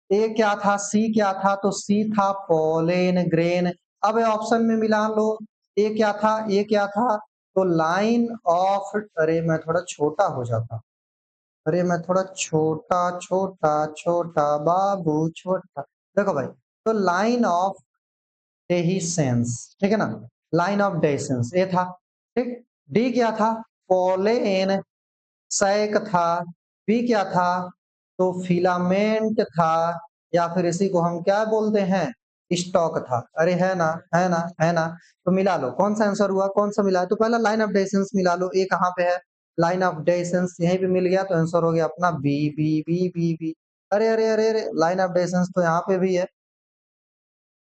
ए क्या था, सी क्या था, तो सी था पॉलेन ग्रेन। अब ऑप्शन में मिला लो, ए क्या था, ए क्या था, तो लाइन ऑफ, अरे मैं थोड़ा छोटा हो जाता, अरे मैं थोड़ा छोटा छोटा छोटा बाबू छोटा, देखो भाई, तो लाइन ऑफ डेहिसेंस, ठीक है ना, लाइन ऑफ डेहिसेंस ये था, ठीक। डी क्या था, पोलेन सैक था। बी क्या था, तो फिलामेंट था, या फिर इसी को हम क्या बोलते हैं, स्टॉक था। अरे है ना, है ना, है ना, तो मिला लो कौन सा आंसर हुआ, कौन सा मिला है, तो पहला लाइन ऑफ डेसेंस मिला लो, ए कहाँ पे है, लाइन ऑफ डेसेंस यहीं पे मिल गया, तो आंसर हो गया अपना B B B B B. अरे अरे अरे अरे, लाइन ऑफ डेसेंस तो यहाँ पे भी है।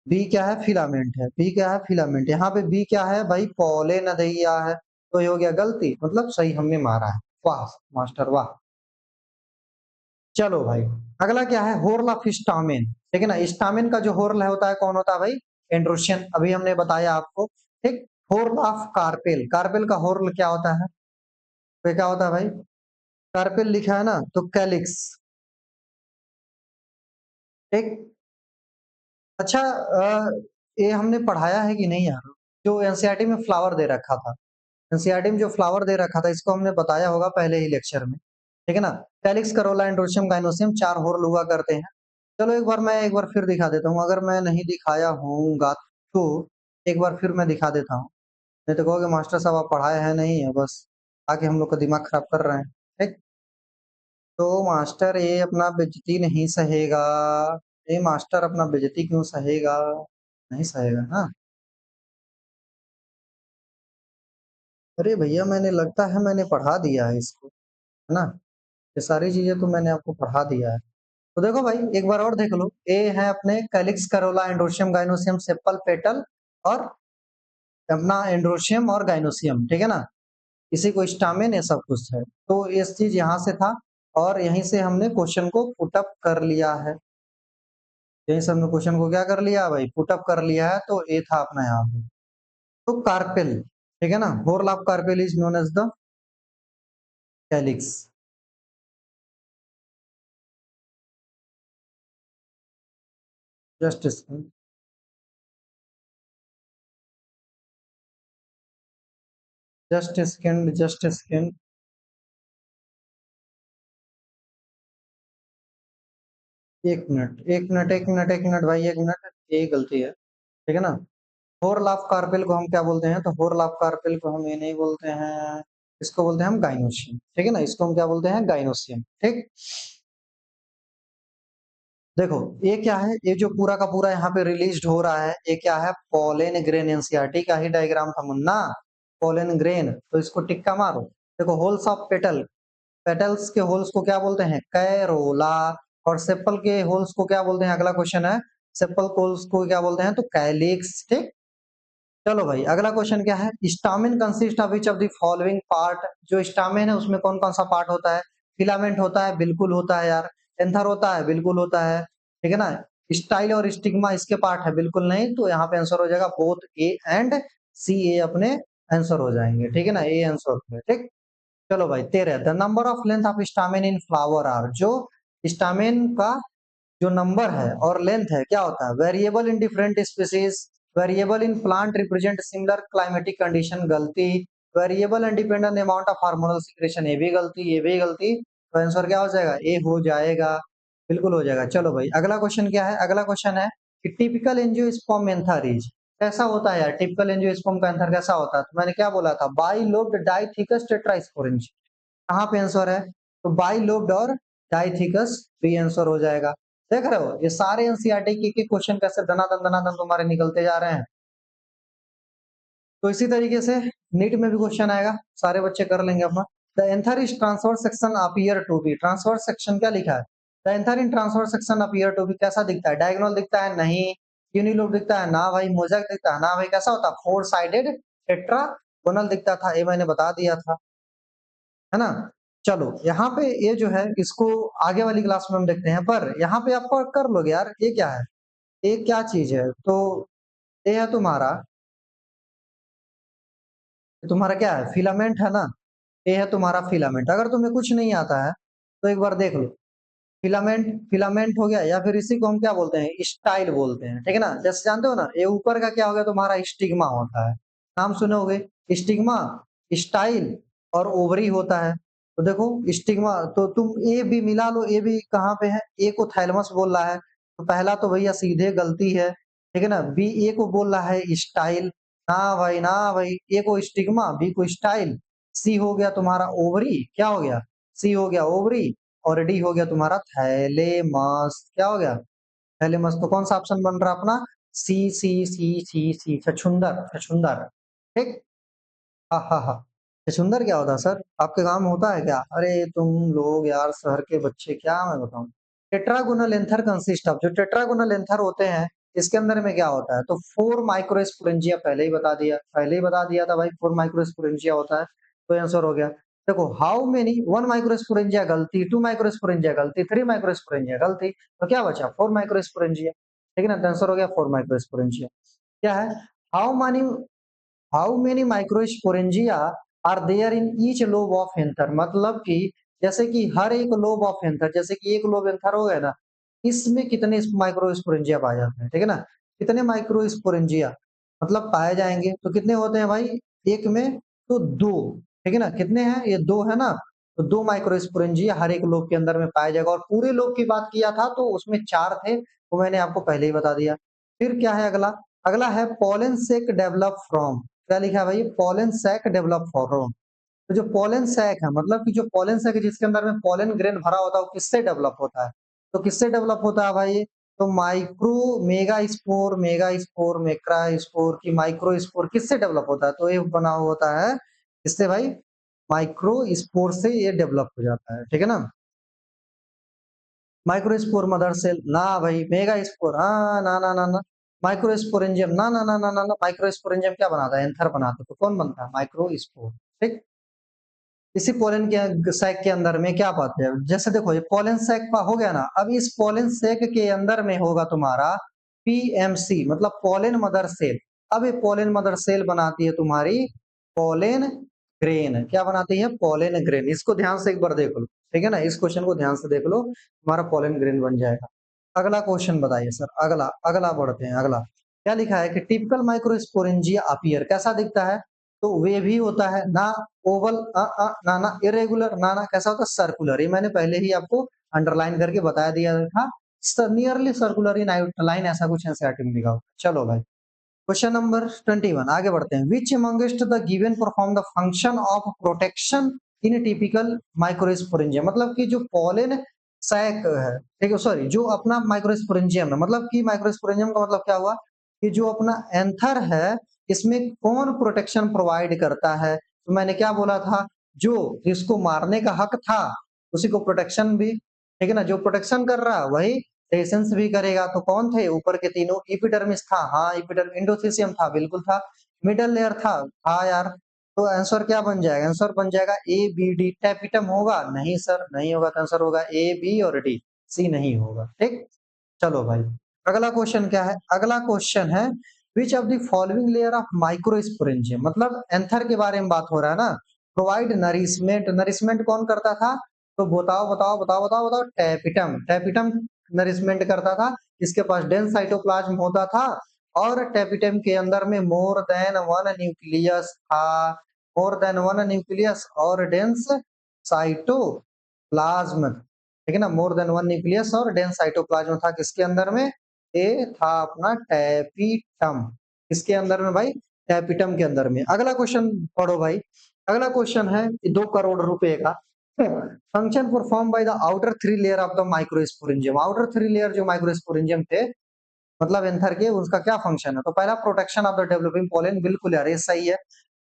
बी क्या है, फिलामेंट है, बी क्या है, फिलामेंट, यहाँ पे बी क्या है भाई, पोलेनरिया है, तो ये हो गया गलती, मतलब सही हमने मारा है। वाह मास्टर वाह। चलो भाई, अगला क्या है, होर्ल ऑफ स्टामिन, ठीक है ना, स्टामिन का जो होर्ल है होता है, कौन होता है भाई, एंड्रोशियन, अभी हमने बताया आपको, ठीक। होर्ल ऑफ कार्पेल, कार्पेल का होर्ल क्या होता है, तो क्या होता है भाई, कार्पेल लिखा है ना, तो कैलिक्स, ठीक। अच्छा ये हमने पढ़ाया है कि नहीं यार, जो एनसीईआरटी में फ्लावर दे रखा था, एनसीईआरटी में जो फ्लावर दे रखा था, इसको हमने बताया होगा पहले ही लेक्चर में, ठीक है ना, कैलिक्स, करोला, एंड्रोशियम, गाइनोसियम, 4 होर्ल हुआ करते हैं। चलो एक बार मैं एक बार फिर दिखा देता हूँ, अगर मैं नहीं दिखाया होऊंगा तो एक बार फिर मैं दिखा देता हूँ, नहीं तो कहोगे मास्टर साहब आप पढ़ाए हैं नहीं है, बस आके हम लोग का दिमाग खराब कर रहे हैं, ठीक। तो मास्टर ये अपना बेइज्जती नहीं सहेगा, ये मास्टर अपना बेइज्जती क्यों सहेगा, नहीं सहेगा ना। अरे भैया मैंने, लगता है मैंने पढ़ा दिया है इसको, है ना, ये सारी चीजें तो मैंने आपको पढ़ा दिया है। तो देखो भाई एक बार और देख लो, ए है अपने calyx, Corolla, androecium, gynoecium, sepal, petal, और अपना एंड्रोशियम और गाइनोसियम, ठीक है ना, इसी को स्टामेन ये सब कुछ है। तो इस चीज यहाँ से था, और यहीं से हमने क्वेश्चन को पुटअप कर लिया है, यहीं से हमने क्वेश्चन को क्या कर लिया भाई, पुटअप कर लिया है, तो ए था अपना यहाँ पे। तो कार्पेल, ठीक है ना, whorl of carpel is known as the calyx. Just second, just second, एक मिनट एक मिनट एक मिनट एक मिनट भाई, एक मिनट, ये गलती है, ठीक है ना। होर्ल ऑफ कार्पेल को हम क्या बोलते हैं, तो होर्ल ऑफ कार्पेल को हम ये नहीं बोलते हैं, इसको बोलते हैं हम गाइनोशियम, ठीक है ना, इसको हम क्या बोलते हैं, गाइनोशियम, ठीक। देखो ये क्या है, ये जो पूरा का पूरा यहाँ पे रिलीज हो रहा है, ये क्या है, पोलेन ग्रेन, एनसीईआरटी का ही डायग्राम था मुन्ना, पोलेन ग्रेन, तो इसको टिक्का मारो। देखो होल्स ऑफ पेटल, पेटल्स के होल्स को क्या बोलते हैं, कैरोला, और सेपल के होल्स को क्या बोलते हैं, अगला क्वेश्चन है, सेपल होल्स को क्या बोलते हैं, तो कैलिक्स, ठीक। चलो भाई अगला क्वेश्चन क्या है, stamen consist of which of the following part, जो स्टामिन है उसमें कौन कौन सा पार्ट होता है, फिलामेंट होता है, बिल्कुल होता है यार, एंथर होता है, बिल्कुल होता है, ठीक है ना, स्टाइल और स्टिग्मा इसके पार्ट है, बिल्कुल नहीं, तो यहाँ पे आंसर हो जाएगा बोथ ए एंड सी, ए अपने आंसर हो जाएंगे, ठीक है ना, ए आंसर होंगे, ठीक। चलो भाई 13, the number of length of stamen in flower are, जो स्टामिन का जो नंबर है और लेंथ है क्या होता है, variable in different species, variable in plant represent similar climatic condition, गलती, variable and dependent amount of hormonal secretion, ये भी गलती, ये भी गलती, तो आंसर क्या हो जाएगा, ए हो जाएगा, बिल्कुल हो जाएगा। चलो भाई अगला क्वेश्चन क्या है, अगला क्वेश्चन है कि टिपिकल एंजियोस्पर्म एंथर कैसा होता है यार, टिपिकल एंजियोस्पर्म का एंथर कैसा होता है, तो मैंने क्या बोला था, बाइलोब्ड डाइथिकस टेट्रास्पोरेंज, कहाँ पे आंसर है, तो बाइलोब्ड और डाइथिकस, भी आंसर हो जाएगा। देख रहे हो ये सारे एनसीईआरटी के क्वेश्चन कैसे दनादन तुम्हारे निकलते जा रहे हैं। तो इसी तरीके से नीट में भी क्वेश्चन आएगा, सारे बच्चे कर लेंगे अपना। The anther is transfer section appear to be, transfer section क्या लिखा है, the anther in transfer section appear to be, कैसा दिखता है, डायगोनल दिखता है, नहीं, यूनिलोब दिखता है ना भाई, मोजाइक दिखता है ना भाई, कैसा होता है, फोर साइडेड टेट्रागोनल दिखता था, ये मैंने बता दिया था, है ना। चलो यहाँ पे ये जो है इसको आगे वाली क्लास में हम देखते हैं, पर यहाँ पे आपको कर लोगे यार, ये क्या है, ये क्या चीज है, तो ये है तुम्हारा, तुम्हारा क्या है, फिलामेंट है ना, ये है तुम्हारा फिलामेंट। अगर तुम्हें कुछ नहीं आता है तो एक बार देख लो, फिलामेंट, फिलामेंट हो गया, या फिर इसी को हम क्या बोलते हैं, स्टाइल बोलते हैं, ठीक है ना। जैसे जानते हो ना, ये ऊपर का क्या हो गया तुम्हारा, स्टिग्मा होता है, नाम सुने होगे, स्टिग्मा, स्टाइल और ओवरी होता है। तो देखो स्टिग्मा, तो तुम ए बी मिला लो, ए बी कहाँ पे है, ए को थैलेमस बोल रहा है, तो पहला तो भैया सीधे गलती है, ठीक है ना। बी ए को बोल रहा है स्टाइल, ना भाई ना भाई, ए को स्टिग्मा, बी को स्टाइल। सी हो गया तुम्हारा ओवरी, क्या हो गया, सी हो गया ओवरी, और डी हो गया तुम्हारा थैलेमस, क्या हो गया, थैलेमस। तो कौन सा ऑप्शन बन रहा अपना, सी सी सी सी सी, छछूंदर, छछूंदर, ठीक। हाँ हाँ हाँ, छछूंदर क्या होता है सर, आपके गांव में होता है क्या, अरे तुम लोग यार शहर के बच्चे, क्या मैं बताऊं। टेट्रागोनल एंथर कंसिस्ट ऑफ, जो टेट्रागोनल एंथर होते हैं, इसके अंदर में क्या होता है, तो 4 माइक्रोस्पोरेंजिया, पहले ही बता दिया, पहले ही बता दिया था भाई, 4 माइक्रोस्पोरेंजिया होता है, तो आंसर हो गया। देखो हाउ मेनी, 1 माइक्रोस्पोरेंजिया गलती, 2 माइक्रोस्पोरेंजिया गलती, 3 माइक्रोस्पोरेंजिया गलती, तो क्या बचा, 4 माइक्रोस्पोरेंजिया, ठीक है ना, तो आंसर हो गया 4 माइक्रोस्पोरेंजिया। क्या है, how many, how many microsporangia are there in each lobe of anther, मतलब कि जैसे कि हर एक लोब ऑफ एंथर, जैसे कि एक लोब एंथर हो गया ना, इसमें कितने माइक्रोस्पोरेंजिया पाए जाते हैं, ठीक है ना, कितने माइक्रोस्पोरेंजिया मतलब पाए जाएंगे, तो कितने होते हैं भाई, एक में तो दो, ठीक है ना, कितने हैं, ये दो है ना, तो दो माइक्रोस्पोरेंजिया हर एक लोब के अंदर में पाया जाएगा, और पूरे लोब की बात किया था तो उसमें 4 थे, वो मैंने आपको पहले ही बता दिया। फिर क्या है अगला, अगला है पोलन सेक डेवलप फ्रॉम, क्या लिखा है भाई, पोलन सैक डेवलप फ्रॉम। तो जो पोलन सैक है, मतलब कि जो पोलन सैक है जिसके अंदर में पोलन ग्रेन भरा होता है, वो किससे डेवलप होता है, तो किससे डेवलप होता है भाई, तो micro, mega spore, Micra spore की माइक्रो स्पोर किससे डेवलप होता है, तो ये बना हुआ होता है इससे भाई, माइक्रो स्पोर से ये डेवलप हो जाता है, ठीक है ना। माइक्रोस्पोर मदर सेल ना भाई, मेगा स्पोर हाँ, ना ना ना ना, माइक्रोस्पोरेंजियम ना ना ना ना ना ना, माइक्रोस्पोरेंजियम क्या बनाता है, एंथर बनाता है, तो कौन बनता है, माइक्रोस्पोर, ठीक। इसी पोलन के सैक के अंदर में क्या पाते हैं, जैसे देखो ये पोलन सैक का हो गया ना, अब इस पोलन सैक के अंदर में होगा तुम्हारा पीएमसी, मतलब पोलन मदर सेल। अब ये पोलन मदर सेल बनाती है तुम्हारी पोलन ग्रेन, क्या बनाती है, पोलन ग्रेन। इसको ध्यान से एक बार देख लो, ठीक है ना, इस क्वेश्चन को ध्यान से देख लो, तुम्हारा पोलन ग्रेन बन जाएगा। अगला क्वेश्चन बताइए सर, अगला अगला बढ़ते हैं, अगला क्या लिखा है कि टिपिकल माइक्रोस्पोरेंजिया अपीयर कैसा दिखता है, तो वे भी होता है ना, ओवल ना ना, इरेगुलर ना ना, कैसा होता है, सर्कुलर, ये मैंने पहले ही आपको अंडरलाइन करके बताया दिया था, नियरली सर्कुलर इन आउटलाइन, ऐसा कुछ एनसीईआरटी में लिखा होगा। चलो भाई, क्वेश्चन नंबर 21 आगे बढ़ते हैं, which amongst the given perform the function of protection in typical microsporangium, मतलब कि जो पॉलन सैक है, ठीक है, सॉरी जो अपना माइक्रोस्पोरेंजियम है, मतलब कि माइक्रोस्पोरेंजियम का मतलब क्या हुआ, कि जो अपना एंथर है, इसमें कौन प्रोटेक्शन प्रोवाइड करता है, तो मैंने क्या बोला था, जो जिसको मारने का हक था उसी को प्रोटेक्शन भी, ठीक है ना, जो प्रोटेक्शन कर रहा है वही रेसेंस भी करेगा, तो कौन थे ऊपर के तीनों, इपिडर्मिस था, हाँ इपिडर्मिस, इंडोथीसियम था, बिल्कुल था, मिडल लेयर था, हाँ यार, तो आंसर क्या बन जाएगा, आंसर बन जाएगा ए बी डी, टैपिटम होगा, नहीं सर नहीं होगा, तो आंसर होगा ए बी और डी, सी नहीं होगा, ठीक। चलो भाई, अगला क्वेश्चन क्या है, अगला क्वेश्चन है विच of the following layer of microsporangium, मतलब एंथर के बारे में बात हो रहा है ना, प्रोवाइड नरिशमेंट, नरिशमेंट कौन करता था, तो बताओ बताओ बताओ बताओ बताओ, टैपिटम, टैपिटम नरिशमेंट करता था, इसके पास डेंस साइटोप्लाज्म होता था, और टैपिटम के अंदर में मोर देन वन न्यूक्लियस था, मोर देन वन न्यूक्लियस और डेंस साइटोप्लाज्म, ठीक है ना, मोर देन वन न्यूक्लियस और डेंस साइटोप्लाज्म था किसके अंदर में, ये था अपना टैपिटम, किसके अंदर में भाई, टैपिटम के अंदर में। अगला क्वेश्चन पढ़ो भाई, अगला क्वेश्चन है 2 करोड़ रुपए का, function perform by the outer 3 layer of the microsporangium, outer 3 layer जो माइक्रोस्पोरेंजियम थे, मतलब एंथर के, उसका क्या फंक्शन है, तो पहला protection of the developing pollen, बिल्कुल यार ये सही है,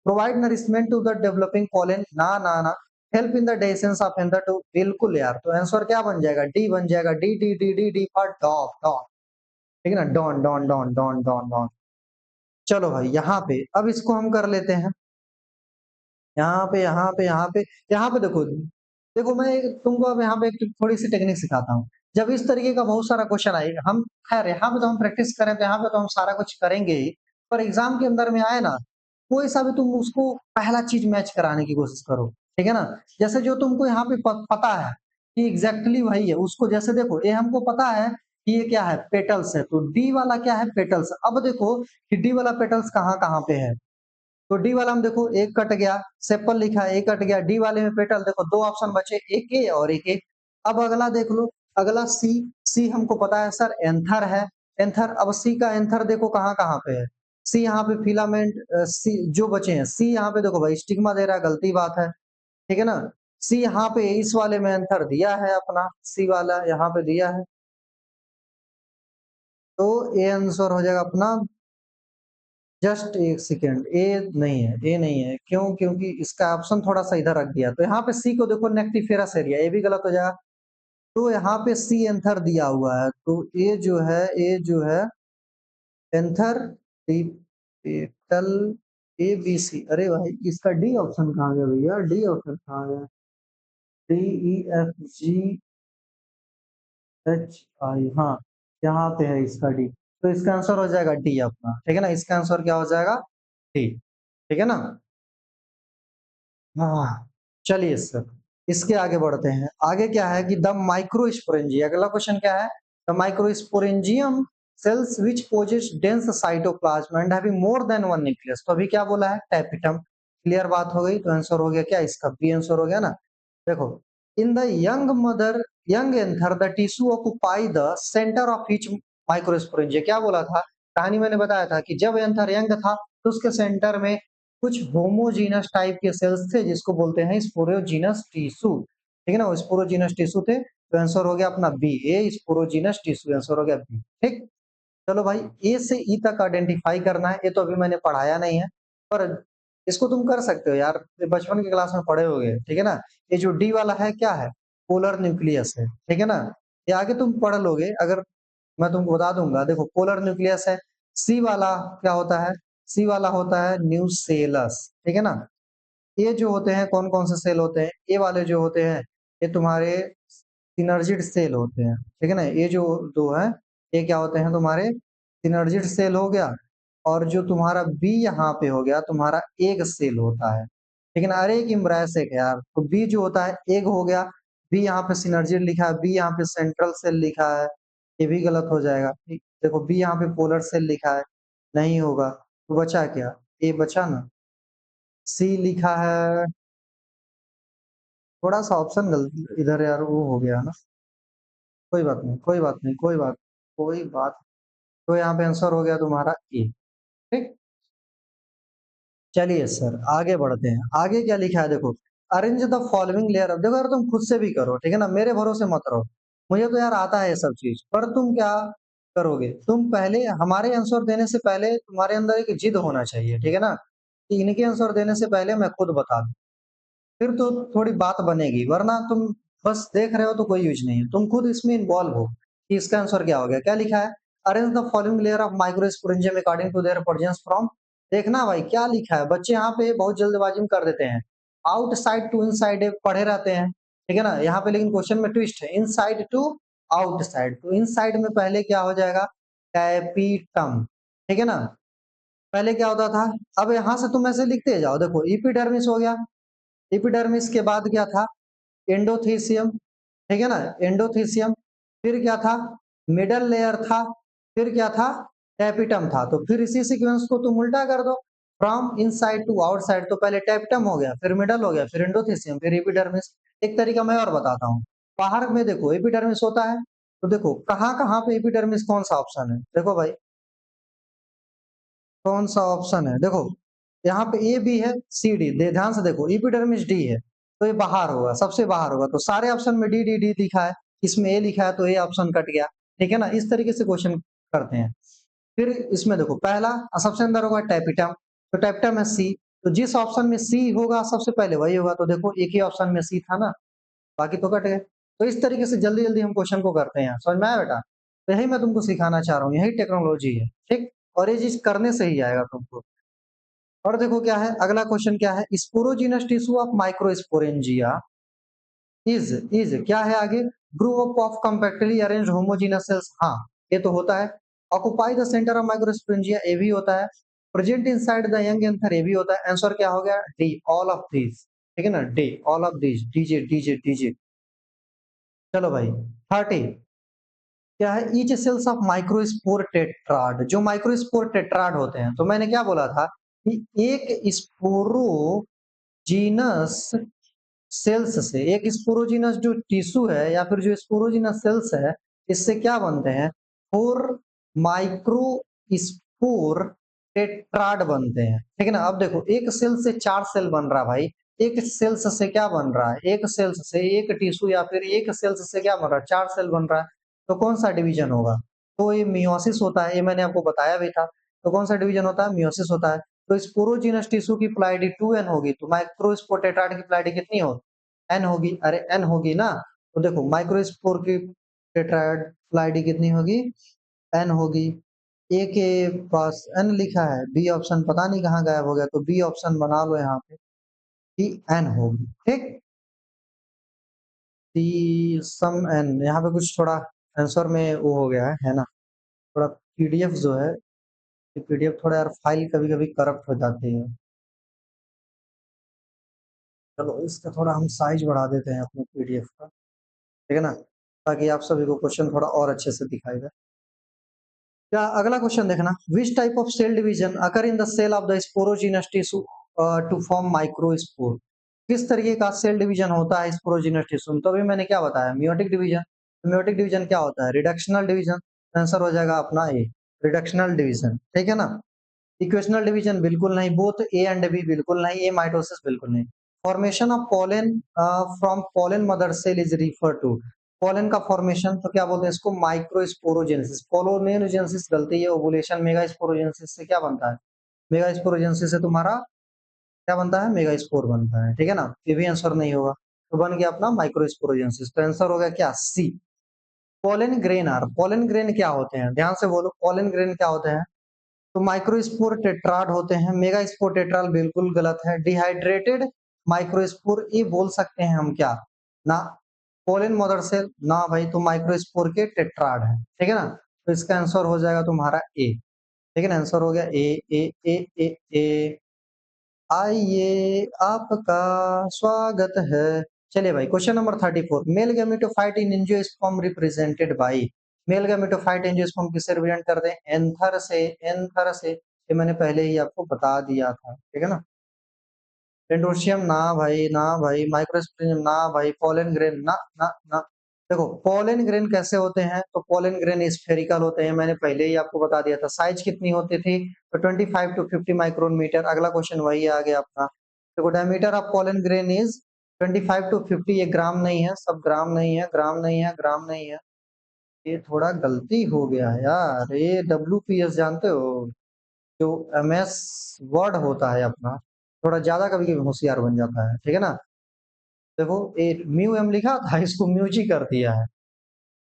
provide nourishment to the developing pollen, ना ना ना, help in the dehiscence of anther too, बिल्कुल यार, तो आंसर क्या बन जाएगा, डी बन जाएगा, D D D D D for dog, dog, ठीक है ना, डॉन डॉन डॉन डॉन डॉन डॉन। चलो भाई यहाँ पे अब इसको हम कर लेते हैं, यहाँ पे यहाँ पे यहाँ पे यहाँ पे देखो, देखो मैं तुमको अब यहाँ पे एक थोड़ी सी टेक्निक सिखाता हूँ, जब इस तरीके का बहुत सारा क्वेश्चन आएगा, हम खैर यहाँ पे तो हम प्रैक्टिस करें, तो यहाँ पे तो हम सारा कुछ करेंगे ही, पर एग्जाम के अंदर में आए ना, कोई सा भी तुम उसको पहला चीज मैच कराने की कोशिश करो, ठीक है ना, जैसे जो तुमको यहाँ पे पता है ये एग्जैक्टली वही है, उसको जैसे देखो ये हमको पता है कि ये क्या है, पेटल्स है, तो डी वाला क्या है, पेटल्स। अब देखो कि डी वाला पेटल्स कहाँ कहाँ पे है, तो डी वाला में देखो एक कट गया, सेपल लिखा है, एक कट गया, डी वाले में पेटल देखो दो ऑप्शन बचे, एक ए और एक ए। अब अगला देख लो, अगला सी, सी हमको पता है सर एंथर है, एंथर। अब सी का एंथर देखो कहाँ कहाँ पे है, सी यहाँ पे फिलामेंट, सी जो बचे हैं, सी यहाँ पे देखो भाई स्टिग्मा दे रहा है, गलती बात है, ठीक है ना। सी यहाँ पे इस वाले में एंथर दिया है अपना, सी वाला यहाँ पे दिया है, तो ए आंसर हो जाएगा अपना। जस्ट एक सेकेंड, ए नहीं है, ए नहीं है, क्यों, क्योंकि इसका ऑप्शन थोड़ा सा इधर रख दिया, तो यहाँ पे सी को देखो नेक्टिफेरस एरिया, ये भी गलत हो जाएगा, तो यहाँ पे सी एंथर दिया हुआ है, तो ए जो है, ए जो है anther petal A B C. अरे भाई इसका डी ऑप्शन कहाँ गया भैया, डी ऑप्शन कहाँ गया, D E F G H I, हाँ यहाँ पे है इसका डी, तो इसका आंसर हो जाएगा डी अपना, ठीक है ना, इसका आंसर क्या हो जाएगा, डी, ठीक है ना। हाँ, चलिए सर, इसके आगे बढ़ते हैं। आगे क्या है कि द माइक्रोस्पोरेंजिया, अगला क्वेश्चन क्या है, the microsporangium cells which possess dense cytoplasm and having more than one nucleus, तो अभी क्या बोला है, टैपिटम। क्लियर बात हो गई, तो आंसर हो गया क्या, इसका बी आंसर हो गया ना। देखो, in the young mother young anther the tissue occupy the centre of each microsporangia, क्या बोला था, कहानी मैंने बताया था कि जब एंथर यंग था तो उसके सेंटर में कुछ होमोजीनस टाइप के सेल्स थे जिसको बोलते हैं स्पोरोजीनस टिश्यू, ठीक है ना, स्पोरोजीनस टिश्यू थे, तो आंसर हो गया अपना बी, ए स्पोरोजीनस टिश्यू, आंसर हो गया बी, ठीक। चलो भाई, ए से ई तक आइडेंटिफाई करना है, ये तो अभी मैंने पढ़ाया नहीं है, पर इसको तुम कर सकते हो यार, ये बचपन की क्लास में पढ़े होगे, ठीक है ना। ये जो डी वाला है क्या है, पोलर न्यूक्लियस है, ठीक है ना, ये आगे तुम पढ़ लोगे अगर, मैं तुमको बता दूंगा, देखो पोलर न्यूक्लियस है। सी वाला क्या होता है, सी वाला होता है न्यूसेलस, ठीक है ना। ये जो होते हैं कौन कौन से सेल होते हैं, ये वाले जो होते हैं ये तुम्हारे सिनर्जिड सेल होते हैं, ठीक है ना, ये जो दो है ये क्या होते हैं तुम्हारे सिनर्जिड सेल हो गया, और जो तुम्हारा बी यहाँ पे हो गया तुम्हारा एग सेल होता है, लेकिन अरे एक इम्ब्रायसिक है यार, तो बी जो होता है एग हो गया, बी यहाँ पे सिनर्जिड लिखा है, बी यहाँ पे सेंट्रल सेल लिखा है, ये भी गलत हो जाएगा, ठीक। देखो बी यहाँ पे पोलर सेल लिखा है, नहीं होगा, तो बचा क्या, ए बचा ना, सी लिखा है, थोड़ा सा ऑप्शन गलत इधर यार वो हो गया ना, कोई बात नहीं, कोई बात नहीं, कोई बात, तो यहाँ पे आंसर हो गया तुम्हारा ए, ठीक। चलिए सर आगे बढ़ते हैं, आगे क्या लिखा है देखो, अरेंज द फॉलोइंग लेयर, अब देखो यार तुम खुद से भी करो, ठीक है ना, मेरे भरोसे मत रहो, मुझे तो यार आता है ये सब चीज, पर तुम क्या करोगे, तुम पहले हमारे आंसर देने से पहले तुम्हारे अंदर एक जिद होना चाहिए, ठीक है ना, कि इनके आंसर देने से पहले मैं खुद बता दूं, फिर तो थोड़ी बात बनेगी, वरना तुम बस देख रहे हो तो कोई यूज नहीं है, तुम खुद इसमें इन्वॉल्व हो कि इसका आंसर क्या हो गया, क्या लिखा है, arrange the following layer of microsporangium according to their presence from, देखना भाई क्या लिखा है, बच्चे यहाँ पे बहुत जल्दबाजी में कर देते हैं, आउटसाइड टू इनसाइड पढ़े रहते हैं, ठीक है ना, यहाँ पे लेकिन क्वेश्चन में ट्विस्ट है, इनसाइड टू आउटसाइड, तो इनसाइड में पहले क्या हो जाएगा, कैपिटम, ठीक है ना, पहले क्या होता था, अब यहाँ से तुम ऐसे लिखते जाओ, देखो इपिडर्मिस हो गया, एपिडर्मिस के बाद क्या था, एंडोथीसियम, ठीक है ना, एंडोथीसियम, फिर क्या था, मिडल लेयर था, फिर क्या था, टैपिटम था, तो फिर इसी सीक्वेंस को तुम उल्टा कर दो, फ्रॉम इनसाइड टू आउटसाइड, तो पहले टैपिटम हो गया, फिर मिडल हो गया, फिर एंडोथीसियम, फिर एपिडर्मिस। एक तरीका मैं और बताता हूँ, बाहर में देखो एपिडर्मिस होता है, तो देखो कहाँ कहाँ पे एपिडर्मिस कौन सा ऑप्शन है, देखो भाई कौन सा ऑप्शन है, देखो यहाँ पे ए बी है, सी डी, ध्यान से देखो इपिडर्मिस डी है, तो ये बाहर होगा, सबसे बाहर होगा, तो सारे ऑप्शन में डी डी डी लिखा है, इसमें ए लिखा है तो ए ऑप्शन कट गया, ठीक है ना, इस तरीके से क्वेश्चन करते हैं। फिर इसमें देखो पहला सबसे अंदर होगा टैपिटम, तो टैपिटम है सी, तो जिस ऑप्शन में सी होगा सबसे पहले वही होगा, तो देखो एक ही ऑप्शन में सी था ना, बाकी तो कट गए, तो इस तरीके से जल्दी जल्दी हम क्वेश्चन को करते हैं, समझ में आया बेटा, तो यही मैं तुमको सिखाना चाह रहा हूँ, यही टेक्नोलॉजी है, ठीक, और ये चीज करने से ही आएगा तुमको। और देखो क्या है, अगला क्वेश्चन क्या है, sporogenous tissue of microsporangia is क्या है आगे, group of compactly arranged homogeneous cells, हाँ ये तो होता है, occupy the centre of microsporangia ये भी होता है, present inside the young anther ये भी होता है, आंसर क्या हो गया, डी ऑल ऑफ दीज, ठीक है ना, डी ऑल ऑफ दीज, डीजे डीजे डीजे, चलो भाई 30 क्या है, each cells of microspore tetrad, जो माइक्रोस्पोर टेट्राड होते हैं, तो मैंने क्या बोला था कि एक स्पोरो जीनस सेल्स से, एक स्पोरोजीनस जो टिश्यू है या फिर जो स्पोरोजीनस सेल्स है, इससे क्या बनते हैं, 4 माइक्रोस्पोर टेट्राड बनते हैं, ठीक है ना। अब देखो एक सेल से 4 सेल बन रहा है भाई, एक सेल्स से क्या बन रहा है, एक सेल्स से, एक टिश्यू या फिर एक सेल्स से क्या बन रहा है, 4 सेल बन रहा है, तो कौन सा डिवीजन होगा, तो ये मियोसिस होता है, ये मैंने आपको बताया भी था। तो कौन सा डिवीजन होता है, मियोसिस होता है। तो स्पोरोजीनस टिश्यू की प्लाइडी 2n होगी, तो माइक्रोस्पोर टेट्राड की प्लाइडी कितनी होगी, एन होगी, अरे एन होगी ना। तो देखो माइक्रोस्पोर की टेट्राइड कितनी होगी, एन होगी। ए के पास एन लिखा है, बी ऑप्शन पता नहीं कहाँ गायब हो गया, तो बी ऑप्शन बना लो यहाँ पे, कि एन होगी, ठीक। टी सम एन, यहाँ पे कुछ थोड़ा आंसर में वो हो गया है ना, थोड़ा पीडीएफ जो है, पीडीएफ थोड़ा यार फाइल कभी कभी करप्ट हो जाती है। चलो इसका थोड़ा हम साइज बढ़ा देते हैं अपने पीडीएफ का, ठीक है ना, ताकि आप सभी को क्वेश्चन थोड़ा और अच्छे से दिखाई दे। क्या अगला क्वेश्चन देखना, which type of cell division occur in the cell of the sporogenous tissue to form microspore, किस तरीके का सेल डिवीजन होता है स्पोरोजीनस टिश्यू में, तो अभी मैंने क्या बताया, मियोटिक डिवीजन। मियोटिक डिवीजन क्या होता है, रिडक्शनल डिवीजन, आंसर हो जाएगा अपना ए, रिडक्शनल डिवीजन, ठीक है ना। इक्वेशनल डिवीजन बिल्कुल नहीं, बोथ ए एंड बी बिल्कुल नहीं, ए माइटोसिस बिल्कुल नहीं। Formation of pollen from pollen mother cell is refer to, pollen का फॉर्मेशन तो क्या बोलते हैं इसको, माइक्रोस्पोरोजेनेसिस, पोलोनेरोजेनेसिस गलती है, ओवुलेशन, मेगास्पोरोजेनेसिस से क्या बनता है, मेगास्पोरोजेनेसिस से तुम्हारा क्या बनता है, मेगास्पोर बनता है, ठीक है ना। ये भी आंसर नहीं होगा, तो बन गया अपना माइक्रोस्पोरोजेनेसिस, तो आंसर हो गया क्या, C. Pollen grain are, pollen grain क्या होते हैं, ध्यान से बोलो, पोलन ग्रेन क्या होते हैं, तो माइक्रोस्पोर टेट्राड होते हैं, मेगास्पोर टेट्राल बिल्कुल गलत है, डिहाइड्रेटेड माइक्रोस्पोर ये बोल सकते हैं हम क्या ना, पोलन मदर सेल ना भाई, तो माइक्रोस्पोर के टेट्राड है, ठीक है ना। तो इसका आंसर हो जाएगा तुम्हारा ए, ठीक है ना, आंसर हो गया ए ए ए ए ए। आइए आपका स्वागत है। चलिए भाई question number 34, male gametophyte in angiosperm represented by, male gametophyte angiosperm किससे रिप्रेजेंट करते हैं, एंथर से, एंथर से, ये मैंने पहले ही आपको बता दिया था, ठीक है ना। पेंडोशियम ना भाई, ना भाई, माइक्रोस्पोरियम ना भाई, पोलन ग्रेन ना ना ना। देखो पोलन ग्रेन कैसे होते हैं, तो पोलन ग्रेन स्फेरिकल होते हैं, मैंने पहले ही आपको बता दिया था। साइज कितनी होती थी, तो 25 टू 50 माइक्रोन मीटर। अगला क्वेश्चन वही आ गया अपना, देखो diameter of pollen grain is 25 to 50, ये ग्राम नहीं है, सब ग्राम नहीं है, ग्राम नहीं है, ग्राम नहीं है, ये थोड़ा गलती हो गया है यार, ये WPS जानते हो, जो MS वर्ड होता है अपना, थोड़ा ज्यादा कभी कभी होशियार बन जाता है, ठीक है ना। देखो ए म्यू एम लिखा था, इसको म्यूजी कर दिया है,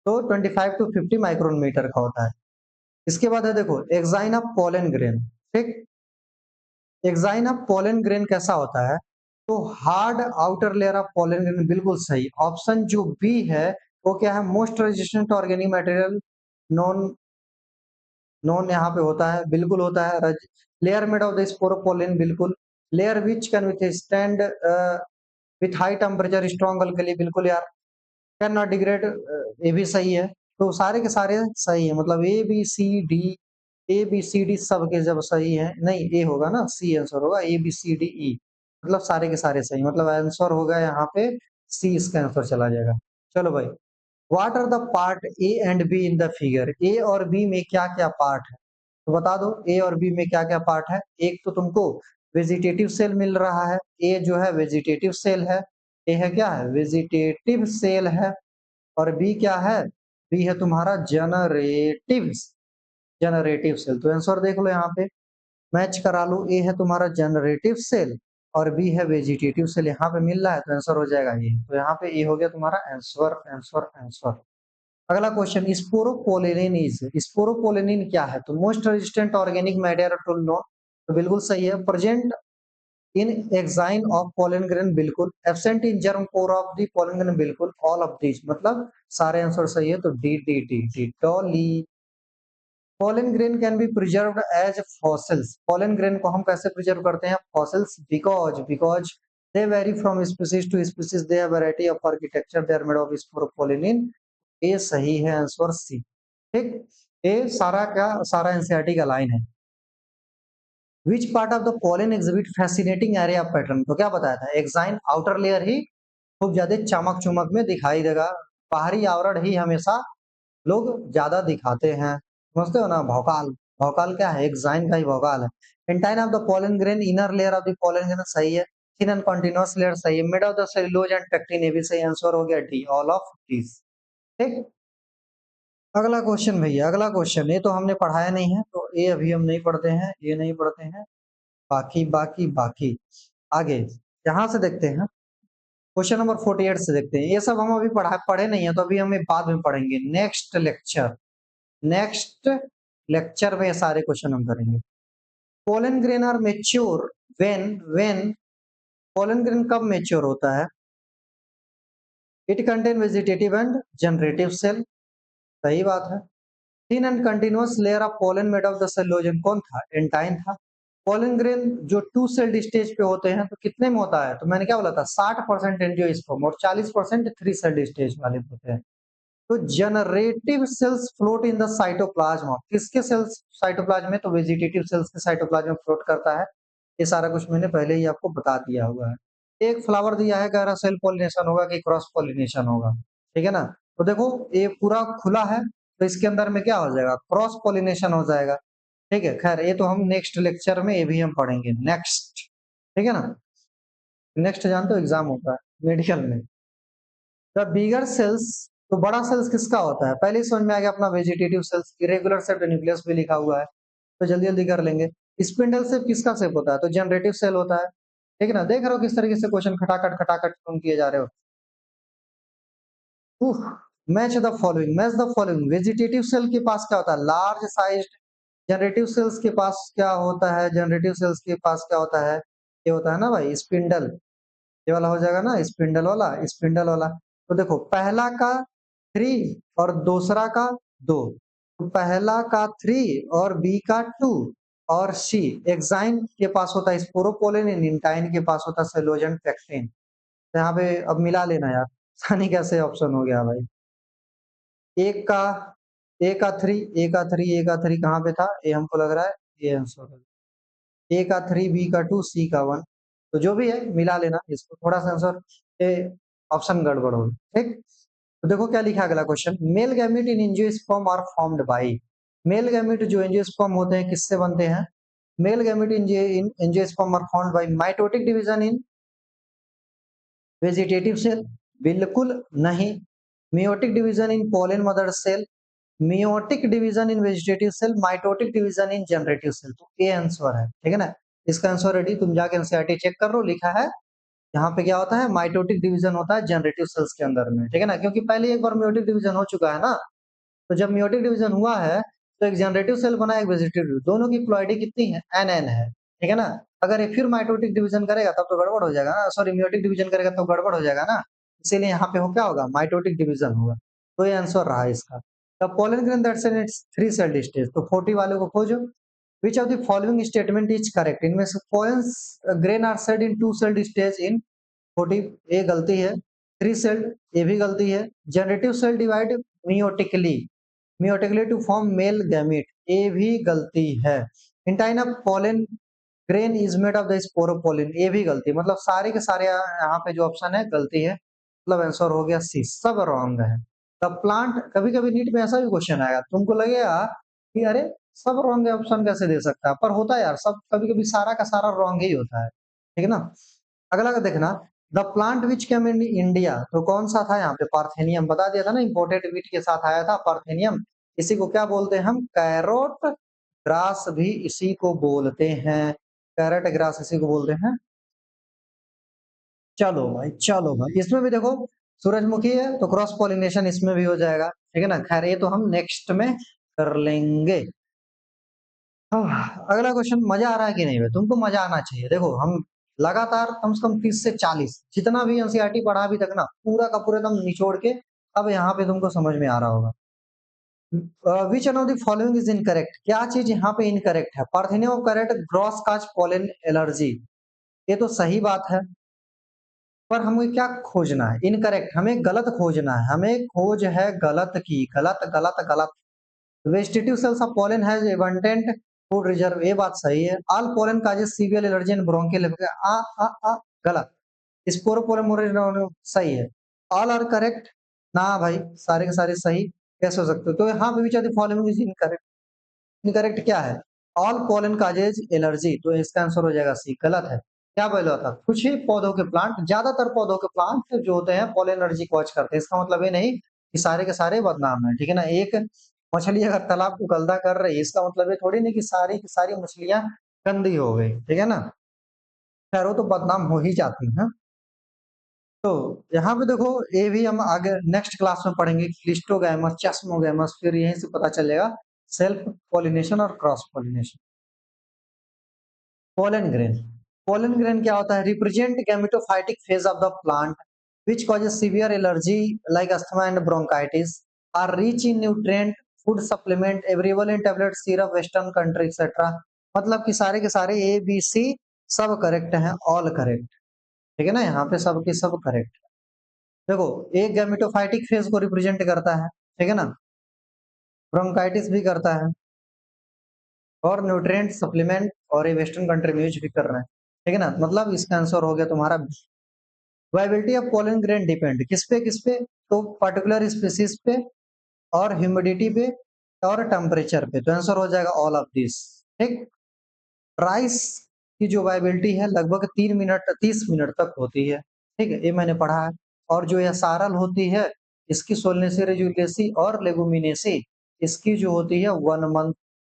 तो 25 टू 50 माइक्रोन मीटर का होता है। इसके बाद है देखो एक्साइन ऑफ पोलन ग्रेन, ठीक, एक्साइन ऑफ पोलन ग्रेन कैसा होता है, तो hard outer layer of pollen grain, बिल्कुल सही ऑप्शन जो बी है, वो क्या है, most resistant organic material, none, none यहाँ पे होता है, बिल्कुल होता है। Layer made of the sporopollenin, बिल्कुल। Layer which can withstand with high temperature strong alkali, बिल्कुल यार। कैन नॉट डिग्रेड, ये भी सही है। तो सारे के सारे सही है, मतलब ए बी सी डी सबके जब सही है, नहीं ए होगा ना, सी आंसर होगा, ABCDE, मतलब सारे के सारे सही, मतलब आंसर होगा यहाँ पे सी, इसका आंसर चला जाएगा। चलो भाई, what are the part A and B in the figure, A और बी में क्या क्या पार्ट है, तो बता दो ए और बी में क्या क्या पार्ट है। एक तो तुमको वेजिटेटिव सेल मिल रहा है, ए जो है वेजिटेटिव सेल है, ए है क्या है, वेजिटेटिव सेल है, और बी क्या है, बी है तुम्हारा जनरेटिव, जनरेटिव सेल। तो आंसर देख लो यहाँ पे, मैच करा लो, ए है तुम्हारा जनरेटिव सेल और बी है वेजिटेटिव सेल, यहाँ पे मिल रहा है, तो आंसर हो जाएगा ये, तो यहाँ पे ए हो गया तुम्हारा आंसर, आंसर, आंसर। अगला क्वेश्चन, स्पोरोपोलेनिन इज, स्पोरोपोलेनिन क्या है, तो most resistant organic matter to know, तो बिल्कुल सही है। Present in exine of pollen grain, बिल्कुल। Absent in germ core of the pollen grain, बिल्कुल। ऑल ऑफ दिस, मतलब सारे आंसर सही है, तो D D D D Dolly. Pollen grain can be preserved as fossils, pollen grain को हम कैसे प्रिजर्व करते हैं, fossils, because, because they vary from species to species, they have variety of architecture, they are made of sporopollenin. ये सही है answer C. ठीक, ये सारा का सारा एनसीईआरटी का लाइन है। Which part of the pollen exhibit fascinating area pattern, तो क्या बताया था, एक्साइन आउटर लेयर ही खूब ज्यादा चमक चमक में दिखाई देगा, बाहरी आवरण ही हमेशा लोग ज्यादा दिखाते हैं, समझते हो ना। भौकाल, भौकाल क्या है, एक्साइन का ही भौकाल है। एंटाइन of the pollen grain, inner layer of the pollen grain सही है। थिन एंड कंटीन्यूअस लेयर सही है। Mid of the cellulose and pectin, ये भी सही आंसर हो गया डी, ऑल ऑफ दीज। ठीक, अगला क्वेश्चन भैया, अगला क्वेश्चन, ये तो हमने पढ़ाया नहीं है तो ये अभी हम नहीं पढ़ते हैं, ये नहीं पढ़ते हैं। बाकी बाकी बाकी आगे यहां से देखते हैं, क्वेश्चन नंबर 48 से देखते हैं। ये सब हम अभी पढ़े नहीं है तो अभी हम बाद में पढ़ेंगे, नेक्स्ट लेक्चर, नेक्स्ट लेक्चर में ये सारे क्वेश्चन हम करेंगे। Pollen grain are mature when pollen grain कब मेच्योर होता है, it contain vegetative and generative cell, सही बात है। Thin and continuous layer of pollen made of the cellulose, कौन था, एंटाइन था। पोलन ग्रेन जो टू सेल्ड स्टेज पे होते हैं तो कितने में होता है, तो मैंने क्या बोला था, 60% एंजियोस्पर्म और 40% थ्री सेल्ड स्टेज वाले होते हैं। तो generative cells float in the cytoplasm, किसके सेल्स साइटोप्लाज्म में, तो वेजिटेटिव सेल्स के साइटोप्लाज्म में फ्लोट करता है। ये सारा कुछ मैंने पहले ही आपको बता दिया हुआ है। एक फ्लावर दिया है, कह रहा सेल पॉलिनेशन होगा कि क्रॉस पॉलिनेशन होगा, ठीक है ना। तो देखो ये पूरा खुला है तो इसके अंदर में क्या हो जाएगा, क्रॉस पॉलिनेशन हो जाएगा। ठीक है, खैर ये तो हम नेक्स्ट लेक्चर में ये भी हम पढ़ेंगे नेक्स्ट, ठीक है ना। नेक्स्ट जानते हो एग्जाम होता है मेडिकल में, द बिगर सेल्स, तो बड़ा सेल्स किसका होता है, पहले ही समझ में आ गया अपना, vegetative cells, irregular shape nucleus भी लिखा हुआ है तो जल्दी जल्दी कर लेंगे। स्पिंडल शेप किसका शेप होता है, तो जनरेटिव सेल होता है, ठीक है ना। देख रहे हो किस तरीके से क्वेश्चन खटाखट खटाखट तुम किए जा रहे हो। Match the following, match the following, vegetative cell के पास क्या होता है, लार्ज साइज, जनरेटिव सेल्स के पास क्या होता है, जनरेटिव सेल्स के पास क्या होता है, ये होता है ना भाई स्पिंडल, ये वाला हो जाएगा ना स्पिंडल वाला, स्पिंडल वाला। तो देखो पहला का 3 और दूसरा का 2, तो पहला का 3 और बी का 2 और सी, एक्साइन के पास होता है स्पोरोपोलिन, इंटाइन के पास होता है सेलुलोज एंड पेक्टिन। तो यहाँ पे अब मिला लेना यार, सानी कैसे ऑप्शन हो गया भाई। एक का ए का 3, ए का 3, ए का 3 कहाँ पे था, ये हमको लग रहा है ये आंसर है। ए का 3, बी का 2, सी का 1, तो जो भी है मिला लेना इसको, थोड़ा सा आंसर ये ऑप्शन गड़बड़ हो, ठीक। तो देखो क्या लिखा है अगला question, male gamete in angiosperm are formed by, male gamete जो एंजियोस्पर्म होते हैं किससे बनते हैं, male gamete in angiosperm are formed by mitotic division in vegetative cell, बिल्कुल नहीं। Meiotic division in pollen mother cell, meiotic division in vegetative cell, mitotic division in generative cell, तो ये आंसर है, ठीक है ना। इसका आंसर रेडी, तुम जाके एनसीईआरटी चेक कर लो, लिखा है यहाँ पे क्या होता है, माइटोटिक डिवीजन होता है जनरेटिव सेल्स के अंदर में, ठीक है ना, क्योंकि पहले एक बार मियोटिक डिवीजन हो चुका है ना। तो जब मियोटिक डिवीजन हुआ है तो एक जनरेटिव सेल बना, एक वेजिटेटिव, दोनों की प्लॉइडी कितनी है, एन है, ठीक है ना। अगर ये फिर माइटोटिक डिवीजन करेगा तब तो गड़बड़ हो जाएगा ना, सॉरी मियोटिक डिवीजन करेगा तो गड़बड़ हो जाएगा ना, इसीलिए यहाँ पे हो क्या होगा, माइटोटिक डिवीजन होगा। तो ये आंसर रहा इसका। The pollen grain that's in its three celled stage, तो 40 वाले को खोजो। Which of the following statement is correct, इनमें से pollen grain are shed in two celled stage in 40, ये गलती है। थ्री सेल्ड, ये भी गलती है। Generative cell divide meiotically, meiotically to form male gamete, ये भी गलती है। Intine of pollen grain is made of the sporopollenin, ये भी गलती, मतलब सारे के सारे यहाँ पे जो ऑप्शन है गलती है, मतलब आंसर हो गया सी, सब रॉन्ग है। द प्लांट, कभी कभी नीट में ऐसा भी क्वेश्चन आएगा, तुमको लगेगा कि अरे सब रॉन्ग है, ऑप्शन कैसे दे सकता है, पर होता है यार, सब कभी कभी सारा का सारा रॉन्ग ही होता है, ठीक है ना। अगला का देखना, the plant which came in India, तो कौन सा था यहाँ पे, पार्थेनियम, बता दिया था ना, इंपोर्टेड वीट के साथ आया था पार्थेनियम। इसी को क्या बोलते हैं हम, कैरोट ग्रास भी इसी को बोलते हैं, कैरेट ग्रास इसी को बोलते हैं। चलो भाई, चलो भाई, इसमें भी देखो सूरजमुखी है तो क्रॉस पॉलिनेशन इसमें भी हो जाएगा, ठीक है ना। खैर ये तो हम नेक्स्ट में कर लेंगे। अगला क्वेश्चन, मजा आ रहा है कि नहीं भाई, तुमको मजा आना चाहिए। देखो हम लगातार कम से कम 30 से 40 जितना भी एनसीईआरटी पढ़ा अभी तक ना, पूरा का पूरा एकदम निचोड़ के अब यहाँ पे तुमको समझ में आ रहा होगा। Which one of the following is incorrect, क्या चीज यहाँ पे इनकरेक्ट है, parthenium of carrot grass cause pollen allergy, ये तो सही बात है, पर हमें क्या खोजना है? इनकरेक्ट, हमें गलत खोजना है, हमें खोज है गलत की, गलत गलत गलत। Vegetative cells of pollen has abundant food reserve, ये बात सही है। All pollen causes severe allergy and bronchial आ गलत। स्पोरोपोलन सही है। ऑल आर करेक्ट, ना भाई सारे के सारे सही कैसे हो सकते हो? तो यहाँ पे विच of the following is incorrect. Incorrect क्या है? ऑल पोलन काजेज एलर्जी, तो इसका आंसर हो जाएगा सी, गलत है। क्या बोला था? कुछ ही पौधों के प्लांट, ज्यादातर पौधों के प्लांट जो होते हैं पोलन एलर्जी कॉज करते हैं। इसका मतलब ये नहीं कि सारे के सारे बदनाम है, ठीक है ना। एक मछली अगर तालाब को गंदा कर रही है, इसका मतलब ये थोड़ी नहीं कि सारी की सारी मछलियां गंदी हो गई, ठीक है ना। खैर वो तो बदनाम हो ही जाती है। तो यहाँ पे देखो, ये भी हम आगे नेक्स्ट क्लास में पढ़ेंगे, क्लिस्टोगैमस, चेस्मोगैमस, फिर यहीं से पता चलेगा सेल्फ पॉलिनेशन और cross pollination. Pollen grain, pollen grain क्या होता है? Represent gametophytic phase of the plant which causes severe allergy like asthma and bronchitis, are rich in nutrient, food supplement available in tablet, syrup, western country etc. मतलब कि सारे के सारे ए B सी सब correct हैं, ऑल करेक्ट, ठीक है ना। यहाँ पे सब के सब करेक्ट। देखो, एक गैमेटोफाइटिक फेज को रिप्रेजेंट करता है, ठीक है ना, ब्रोंकाइटिस भी करता है, और न्यूट्रिएंट सप्लीमेंट और ये वेस्टर्न कंट्री में यूज भी कर रहे हैं, ठीक है ना। मतलब इसका आंसर हो गया तुम्हारा। Viability of pollen grain depend किस पे? तो पर्टिकुलर स्पीसीज पे और ह्यूमिडिटी पे और टेम्परेचर पे, तो आंसर हो जाएगा ऑल ऑफ दिस, ठीक। राइस की जो वायबिलिटी है लगभग 3 मिनट 30 मिनट तक होती है, ठीक है, ये मैंने पढ़ा है। और जो यह सारल होती है, इसकी सोलनेसी, रेजुलेसी और लेगुमिनेसी, इसकी जो होती है 1 मंथ।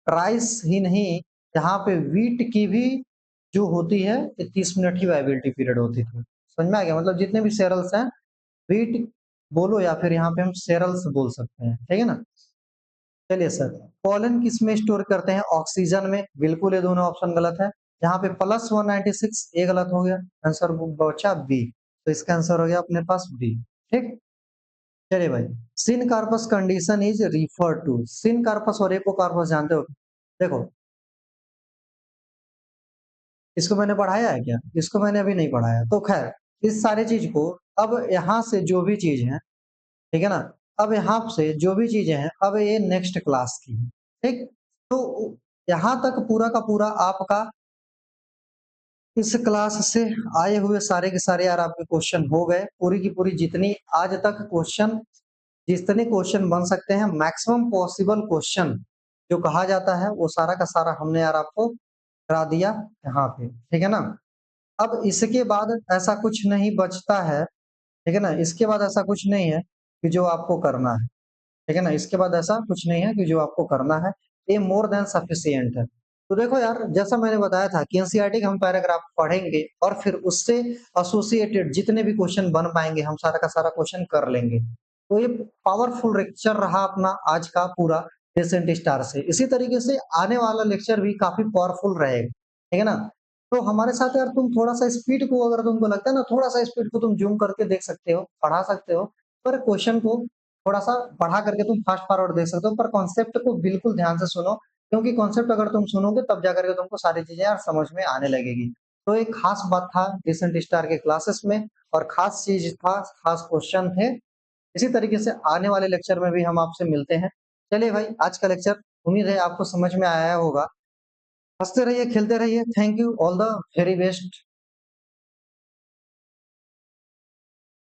राइस ही नहीं, यहाँ पे वीट की भी जो होती है ये 30 मिनट ही वायबिलिटी पीरियड होती थी। समझ में आ गया? मतलब जितने भी सेरल्स हैं, वीट बोलो या फिर यहाँ पे हम सेरल्स बोल सकते हैं, ठीक है ना। चलिए सर, पोलन किस में स्टोर करते हैं? ऑक्सीजन में। बिल्कुल ये दोनों ऑप्शन गलत है। यहाँ पे +196 ये गलत हो गया, आंसर बचा बी, तो इसका आंसर हो गया अपने पास बी, ठीक। चलिए भाई, syncarpous condition is refer to, syncarpous और एपो कार्पस जानते हो? देखो, इसको मैंने पढ़ाया है क्या? इसको मैंने अभी नहीं पढ़ाया, तो खैर इस सारी चीज को, अब यहाँ से जो भी चीज है, ठीक है ना, अब यहाँ से जो भी चीजें हैं, अब ये नेक्स्ट क्लास की है, ठीक। तो यहाँ तक पूरा का पूरा आपका इस क्लास से आए हुए सारे के सारे यार आपके क्वेश्चन हो गए। पूरी की पूरी जितनी आज तक क्वेश्चन, जितने क्वेश्चन बन सकते हैं, मैक्सिमम पॉसिबल क्वेश्चन जो कहा जाता है, वो सारा का सारा हमने यार आपको करा दिया यहाँ पे, ठीक है ना। अब इसके बाद ऐसा कुछ नहीं बचता है, ठीक है ना, इसके बाद ऐसा कुछ नहीं है कि जो आपको करना है, ठीक है ना, इसके बाद ऐसा कुछ नहीं है कि जो आपको करना है, ये मोर देन सफिशिएंट है। तो देखो यार, जैसा मैंने बताया था कि एनसीईआरटी का हम पैराग्राफ पढ़ेंगे और फिर उससे एसोसिएटेड जितने भी क्वेश्चन बन पाएंगे, हम सारा का सारा क्वेश्चन कर लेंगे। तो ये पावरफुल लेक्चर रहा अपना आज का पूरा रिसेंट स्टार से। इसी तरीके से आने वाला लेक्चर भी काफी पावरफुल रहेगा, ठीक है ना। तो हमारे साथ यार तुम थोड़ा सा स्पीड को, अगर तुमको लगता है ना, थोड़ा सा स्पीड को तुम जूम करके देख सकते हो, पढ़ा सकते हो, पर क्वेश्चन को थोड़ा सा बढ़ा करके तुम फास्ट फॉरवर्ड देख सकते हो, पर कॉन्सेप्ट को बिल्कुल ध्यान से सुनो, क्योंकि कॉन्सेप्ट अगर तुम सुनोगे तब जाकर के तुमको सारी चीजें यार समझ में आने लगेगी। तो एक खास बात था रिसेंट स्टार के क्लासेस में, और खास चीज था, खास क्वेश्चन थे। इसी तरीके से आने वाले लेक्चर में भी हम आपसे मिलते हैं। चलिए भाई, आज का लेक्चर उम्मीद है आपको समझ में आया होगा। हंसते रहिए, खेलते रहिए। Thank you, all the very best.